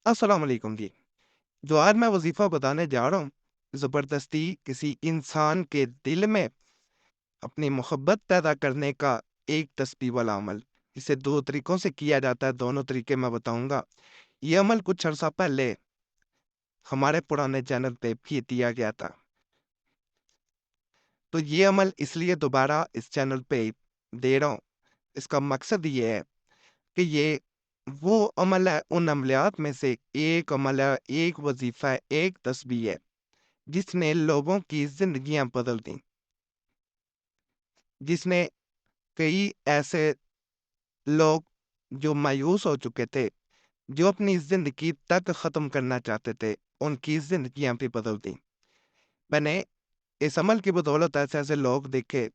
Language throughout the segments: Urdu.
السلام علیکم جی۔ جو آج میں وظیفہ بتانے جا رہا ہوں، زبردستی کسی انسان کے دل میں اپنی محبت پیدا کرنے کا ایک تسبیح والا عمل، اسے دو طریقوں سے کیا جاتا ہے، دونوں طریقے میں بتاؤں گا۔ یہ عمل کچھ عرصہ پہلے ہمارے پرانے چینل پہ بھی دیا گیا تھا، تو یہ عمل اس لیے دوبارہ اس چینل پہ دے رہا ہوں۔ اس کا مقصد یہ ہے کہ یہ وہ عمل ہے، ان عملیات میں سے ایک عمل ہے، ایک وظیفہ ہے، ایک تسبیح ہے جس نے لوگوں کی زندگیاں بدل دیں، جس نے کئی ایسے لوگ جو مایوس ہو چکے تھے، جو اپنی زندگی تک ختم کرنا چاہتے تھے، ان کی زندگیاں بھی بدل دیں۔ میں نے اس عمل کی بدولت ایسے ایسے لوگ دیکھے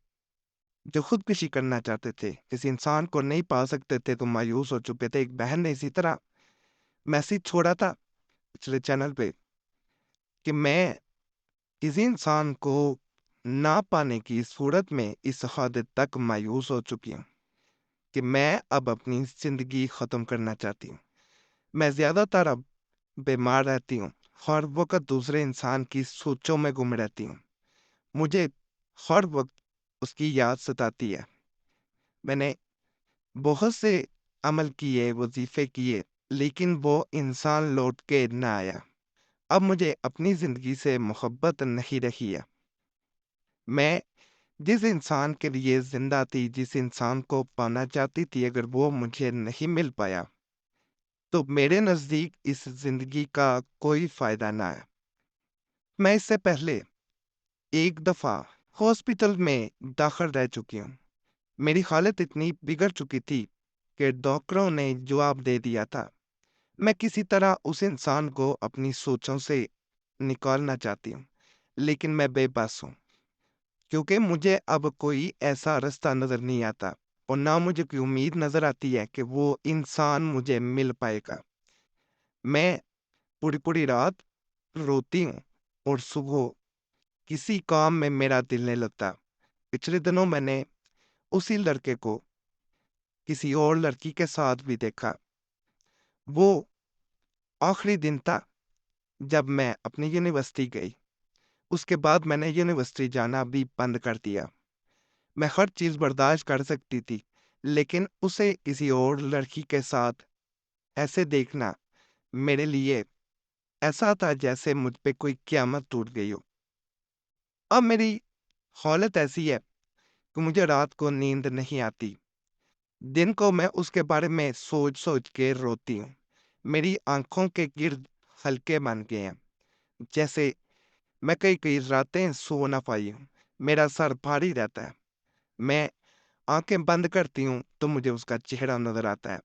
جو خودکشی کرنا چاہتے تھے، کسی انسان کو نہیں پا سکتے تھے تو مایوس ہو چکے تھے۔ ایک بہن نے اسی طرح میسج چھوڑا تھا پچھلے چینل پہ کہ میں کسی انسان کو نہ پانے کی صورت میں اس حد تک مایوس ہو چکی ہوں کہ میں اب اپنی زندگی ختم کرنا چاہتی ہوں۔ میں زیادہ تر اب بیمار رہتی ہوں، ہر وقت دوسرے انسان کی سوچوں میں گم رہتی ہوں، مجھے ہر وقت اس کی یاد ستاتی ہے۔ میں نے بہت سے عمل کیے، وظیفے کیے، لیکن وہ انسان لوٹ کے نہ آیا۔ اب مجھے اپنی زندگی سے محبت نہیں رہی ہے۔ میں جس انسان کے لیے زندہ تھی، جس انسان کو پانا چاہتی تھی، اگر وہ مجھے نہیں مل پایا تو میرے نزدیک اس زندگی کا کوئی فائدہ نہ ہے۔ میں اس سے پہلے ایک دفعہ ہاسپٹل میں داخل رہ چکی ہوں۔ میری حالت اتنی بگڑ چکی تھی کہ ڈاکٹروں نے جواب دے دیا تھا۔ میں کسی طرح اس انسان کو اپنی سوچوں سے نکالنا چاہتی ہوں، لیکن میں بے بس ہوں، کیونکہ مجھے اب کوئی ایسا رستہ نظر نہیں آتا، اور نہ مجھے کوئی امید نظر آتی ہے کہ وہ انسان مجھے مل پائے گا۔ میں پوری پوری رات روتی ہوں اور صبح کسی کام میں میرا دل نہیں لگتا۔ پچھلے دنوں میں نے اسی لڑکے کو کسی اور لڑکی کے ساتھ بھی دیکھا۔ وہ آخری دن تھا جب میں اپنی یونیورسٹی گئی۔ اس کے بعد میں نے یونیورسٹی جانا بھی بند کر دیا۔ میں ہر چیز برداشت کر سکتی تھی، لیکن اسے کسی اور لڑکی کے ساتھ ایسے دیکھنا میرے لیے ایسا تھا جیسے مجھ پہ کوئی قیامت ٹوٹ گئی ہو۔ اب میری حالت ایسی ہے کہ مجھے رات کو نیند نہیں آتی، دن کو میں اس کے بارے میں سوچ سوچ کے روتی ہوں۔ میری آنکھوں کے گرد ہلکے بن گئے ہیں، جیسے میں کئی راتیں سو نہ پائی ہوں۔ میرا سر بھاری رہتا ہے، میں آنکھیں بند کرتی ہوں تو مجھے اس کا چہرہ نظر آتا ہے،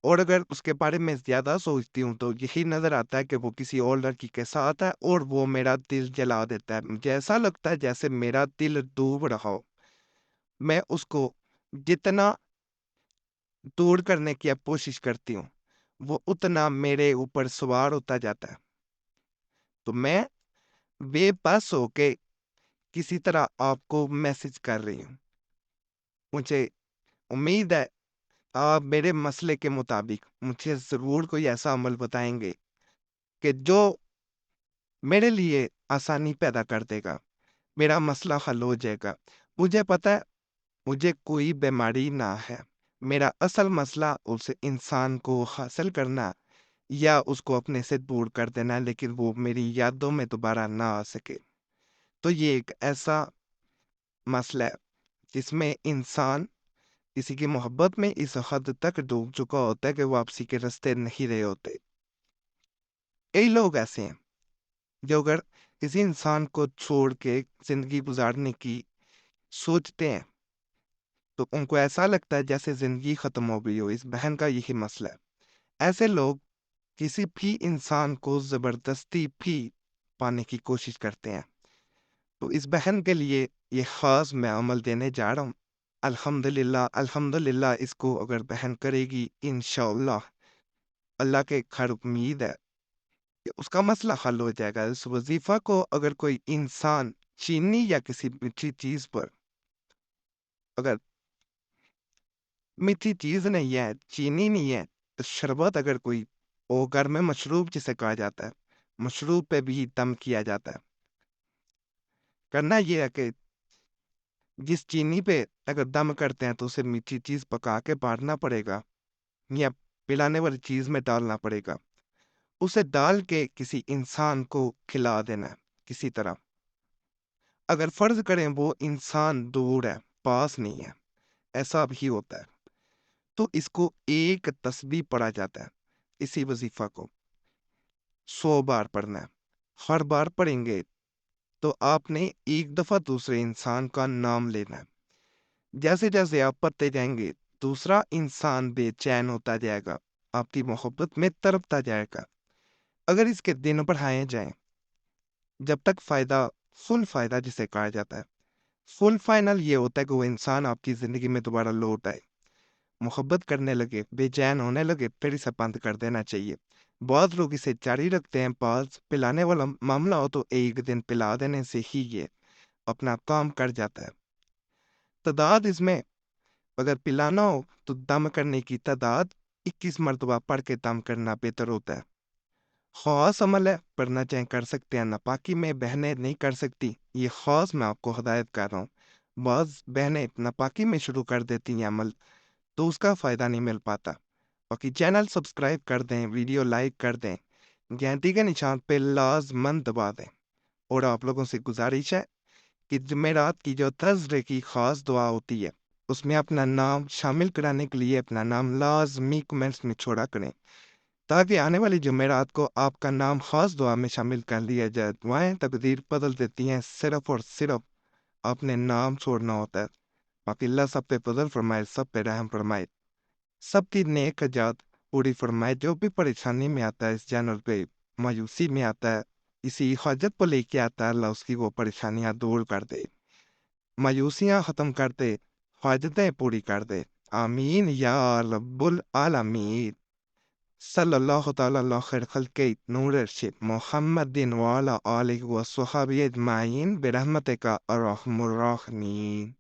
اور اگر اس کے بارے میں زیادہ سوچتی ہوں تو یہی نظر آتا ہے کہ وہ کسی اور لڑکی کے ساتھ ہے، اور وہ میرا دل جلا دیتا ہے۔ مجھے ایسا لگتا ہے جیسے میرا دل ڈوب رہا ہو۔ میں اس کو جتنا دور کرنے کی اب کوشش کرتی ہوں، وہ اتنا میرے اوپر سوار ہوتا جاتا ہے۔ تو میں بے بس ہو کے کسی طرح آپ کو میسج کر رہی ہوں۔ مجھے امید ہے آپ میرے مسئلے کے مطابق مجھے ضرور کوئی ایسا عمل بتائیں گے کہ جو میرے لیے آسانی پیدا کر دے گا، میرا مسئلہ حل ہو جائے گا۔ مجھے پتہ ہے مجھے کوئی بیماری نہ ہے، میرا اصل مسئلہ اس انسان کو حاصل کرنا یا اس کو اپنے سے دور کر دینا، لیکن وہ میری یادوں میں دوبارہ نہ آ سکے۔ تو یہ ایک ایسا مسئلہ ہے جس میں انسان کسی کی محبت میں اس حد تک ڈوب چکا ہوتا ہے کہ واپسی کے راستے نہیں رہے ہوتے۔ کئی لوگ ایسے ہیں جو اگر کسی انسان کو چھوڑ کے زندگی گزارنے کی سوچتے ہیں تو ان کو ایسا لگتا ہے جیسے زندگی ختم ہو گئی ہو۔ اس بہن کا یہی مسئلہ ہے۔ ایسے لوگ کسی بھی انسان کو زبردستی بھی پانے کی کوشش کرتے ہیں۔ تو اس بہن کے لیے یہ خاص میں عمل دینے جا رہا ہوں۔ الحمدللہ اس کو اگر بہن کرے گی، انشاءاللہ اللہ کے گھر امید ہے کہ اس کا مسئلہ حل ہو جائے گا۔ اس وظیفہ کو اگر کوئی انسان چینی یا کسی میٹھی چیز پر، اگر میٹھی چیز نہیں ہے، چینی نہیں ہے، تو شربت اگر کوئی وہ گھر میں مشروب جسے کہا جاتا ہے، مشروب پہ بھی دم کیا جاتا ہے۔ کرنا یہ ہے کہ جس چینی پہ اگر دم کرتے ہیں تو اسے میٹھی چیز پکا کے بانٹنا پڑے گا یا پلانے والی چیز میں ڈالنا پڑے گا، اسے ڈال کے کسی انسان کو کھلا دینا ہے کسی طرح۔ اگر فرض کریں وہ انسان دور ہے، پاس نہیں ہے، ایسا بھی ہوتا ہے، تو اس کو ایک تسبیح پڑھا جاتا ہے۔ اسی وظیفہ کو 100 بار پڑھنا ہے۔ ہر بار پڑھیں گے تو آپ نے ایک دفعہ دوسرے انسان کا نام لینا ہے۔ جیسے جیسے آپ پڑھتے جائیں گے دوسرا انسان بے چین ہوتا جائے گا، آپ کی محبت میں تڑپتا جائے گا۔ اگر اس کے دن بڑھائے جائیں جب تک فل فائدہ جسے کہا جاتا ہے، فل فائنل یہ ہوتا ہے کہ وہ انسان آپ کی زندگی میں دوبارہ لوٹ آئے، محبت کرنے لگے، بے چین ہونے لگے، پھر اسے بند کر دینا چاہیے۔ بعض لوگ اسے جاری رکھتے ہیں، بعض پلانے والا معاملہ ہو تو ایک دن پلا دینے سے ہی یہ اپنا کام کر جاتا ہے۔ تعداد اس میں اگر پلانا ہو تو دم کرنے کی تعداد 21 مرتبہ پڑھ کے دم کرنا بہتر ہوتا ہے۔ خاص عمل ہے، پڑھنا چاہیں کر سکتے ہیں، ناپاکی میں بہنیں نہیں کر سکتی، یہ خاص میں آپ کو ہدایت کر رہا ہوں۔ بعض بہنیں ناپاکی میں شروع کر دیتی ہیں عمل، تو اس کا فائدہ نہیں مل پاتا۔ باقی چینل سبسکرائب کر دیں، ویڈیو لائک کر دیں، گھنٹی کے نشان پہ لازماً دبا دیں۔ اور آپ لوگوں سے گزارش ہے کہ جمعرات کی جو تھرسڈے کی خاص دعا ہوتی ہے اس میں اپنا نام شامل کرانے کے لیے اپنا نام لازمی کمنٹس میں چھوڑا کریں، تاکہ آنے والی جمعرات کو آپ کا نام خاص دعا میں شامل کر لیا جائے۔ دعائیں تقدیر بدل دیتی ہیں، صرف اور صرف آپ نے نام چھوڑنا ہوتا ہے۔ باقی اللہ سب پہ فضل فرمائے، سب پہ رحم فرمائے، سب کی نیک حاجات پوری فرمائے۔ جو بھی پریشانی میں آتا ہے اس چینل پہ، مایوسی میں آتا ہے، اسی حاجت کو لے کے آتا ہے، اللہ اس کی وہ پریشانیاں دور کر دے، مایوسیاں ختم کر دے، حاجتیں پوری کر دے۔ آمین یا رب العالمین۔ صلی اللہ تعالی علی خیر خلق نور ارشد محمد وعلی آلہ و صحابہ اجمعین برحمتک ارحم الراحمین۔